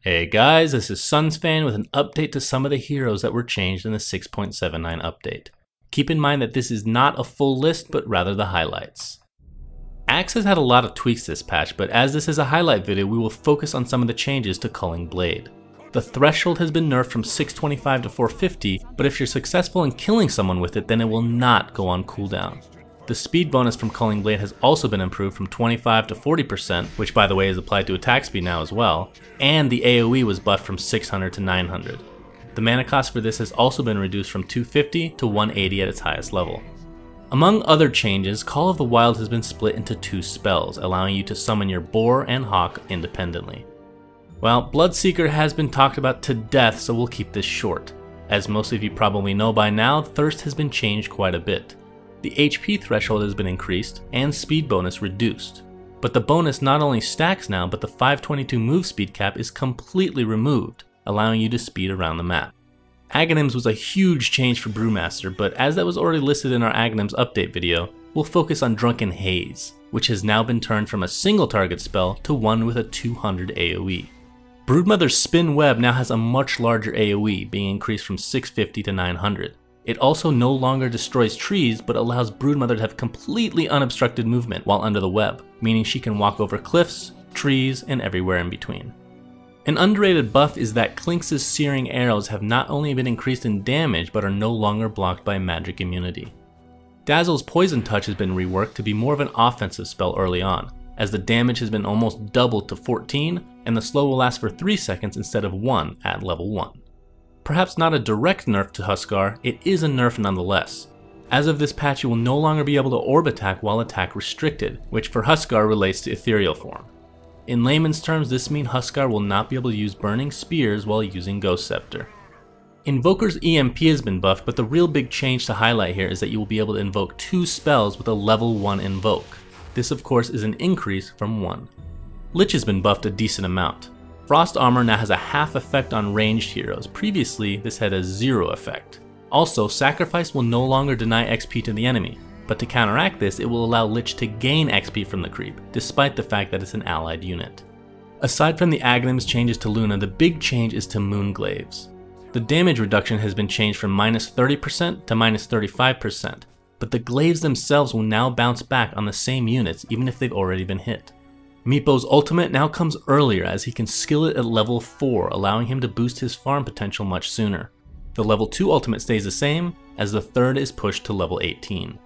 Hey guys, this is Sunsfan with an update to some of the heroes that were changed in the 6.79 update. Keep in mind that this is not a full list, but rather the highlights. Axe has had a lot of tweaks this patch, but as this is a highlight video, we will focus on some of the changes to Culling Blade. The threshold has been nerfed from 625 to 450, but if you're successful in killing someone with it, then it will not go on cooldown. The speed bonus from Culling Blade has also been improved from 25 to 40%, which by the way is applied to attack speed now as well, and the AoE was buffed from 600 to 900. The mana cost for this has also been reduced from 250 to 180 at its highest level. Among other changes, Call of the Wild has been split into 2 spells, allowing you to summon your Boar and Hawk independently. Well, Bloodseeker has been talked about to death, so we'll keep this short. As most of you probably know by now, Thirst has been changed quite a bit. The HP threshold has been increased, and speed bonus reduced. But the bonus not only stacks now, but the 522 move speed cap is completely removed, allowing you to speed around the map. Aghanims was a huge change for Brewmaster, but as that was already listed in our Aghanims update video, we'll focus on Drunken Haze, which has now been turned from a single target spell to one with a 200 AoE. Broodmother's Spin Web now has a much larger AoE, being increased from 650 to 900. It also no longer destroys trees, but allows Broodmother to have completely unobstructed movement while under the web, meaning she can walk over cliffs, trees, and everywhere in between. An underrated buff is that Clinx's Searing Arrows have not only been increased in damage, but are no longer blocked by magic immunity. Dazzle's Poison Touch has been reworked to be more of an offensive spell early on, as the damage has been almost doubled to 14, and the slow will last for 3 seconds instead of 1 at level 1. Perhaps not a direct nerf to Huskar, it is a nerf nonetheless. As of this patch, you will no longer be able to orb attack while attack restricted, which for Huskar relates to ethereal form. In layman's terms, this means Huskar will not be able to use burning spears while using Ghost Scepter. Invoker's EMP has been buffed, but the real big change to highlight here is that you will be able to invoke 2 spells with a level 1 invoke. This of course is an increase from 1. Lich has been buffed a decent amount. Frost Armor now has a half effect on ranged heroes. Previously, this had a 0 effect. Also, Sacrifice will no longer deny XP to the enemy, but to counteract this, it will allow Lich to gain XP from the creep, despite the fact that it's an allied unit. Aside from the Aghanims changes to Luna, the big change is to Moonglaves. The damage reduction has been changed from -30% to -35%, but the glaives themselves will now bounce back on the same units even if they've already been hit. Meepo's ultimate now comes earlier as he can skill it at level 4, allowing him to boost his farm potential much sooner. The level 2 ultimate stays the same, as the third is pushed to level 18.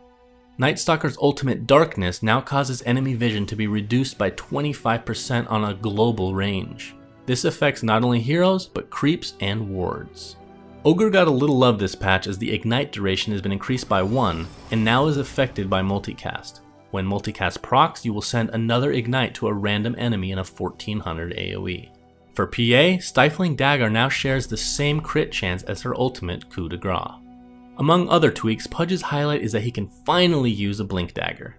Night Stalker's ultimate Darkness now causes enemy vision to be reduced by 25% on a global range. This affects not only heroes, but creeps and wards. Ogre got a little love this patch as the ignite duration has been increased by 1, and now is affected by multicast. When multicast procs, you will send another ignite to a random enemy in a 1400 AoE. For PA, Stifling Dagger now shares the same crit chance as her ultimate Coup de Grace. Among other tweaks, Pudge's highlight is that he can finally use a Blink Dagger.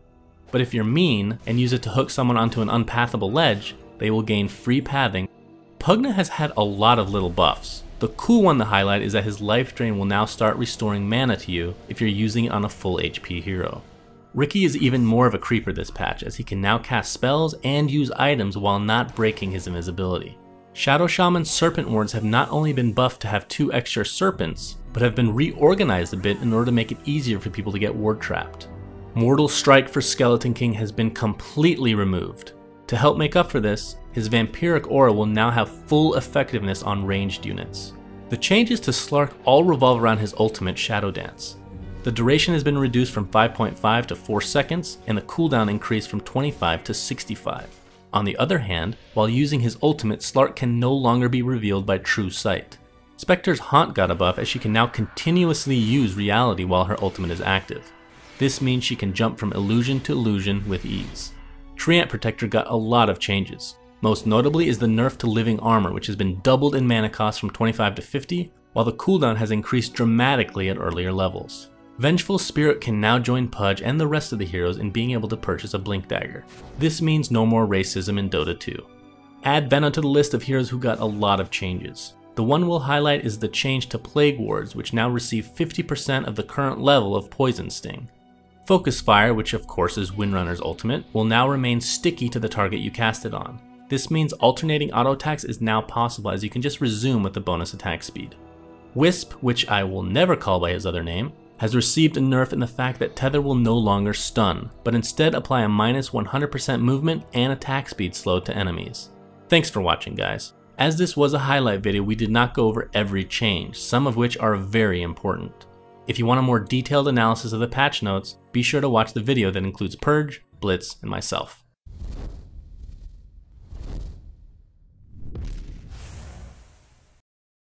But if you're mean and use it to hook someone onto an unpathable ledge, they will gain free pathing. Pugna has had a lot of little buffs. The cool one to highlight is that his life drain will now start restoring mana to you if you're using it on a full HP hero. Ricky is even more of a creeper this patch, as he can now cast spells and use items while not breaking his invisibility. Shadow Shaman's Serpent Wards have not only been buffed to have 2 extra serpents, but have been reorganized a bit in order to make it easier for people to get ward trapped. Mortal Strike for Skeleton King has been completely removed. To help make up for this, his Vampiric Aura will now have full effectiveness on ranged units. The changes to Slark all revolve around his ultimate Shadow Dance. The duration has been reduced from 5.5 to 4 seconds, and the cooldown increased from 25 to 65. On the other hand, while using his ultimate, Slark can no longer be revealed by True Sight. Spectre's Haunt got a buff as she can now continuously use reality while her ultimate is active. This means she can jump from illusion to illusion with ease. Treant Protector got a lot of changes. Most notably is the nerf to Living Armor, which has been doubled in mana cost from 25 to 50, while the cooldown has increased dramatically at earlier levels. Vengeful Spirit can now join Pudge and the rest of the heroes in being able to purchase a Blink Dagger. This means no more racism in Dota 2. Add Venom to the list of heroes who got a lot of changes. The one we'll highlight is the change to Plague Wards, which now receive 50% of the current level of Poison Sting. Focus Fire, which of course is Windrunner's ultimate, will now remain sticky to the target you cast it on. This means alternating auto attacks is now possible, as you can just resume with the bonus attack speed. Wisp, which I will never call by his other name, has received a nerf in the fact that Tether will no longer stun, but instead apply a minus 100% movement and attack speed slow to enemies. Thanks for watching, guys. As this was a highlight video, we did not go over every change, some of which are very important. If you want a more detailed analysis of the patch notes, be sure to watch the video that includes Purge, Blitz, and myself.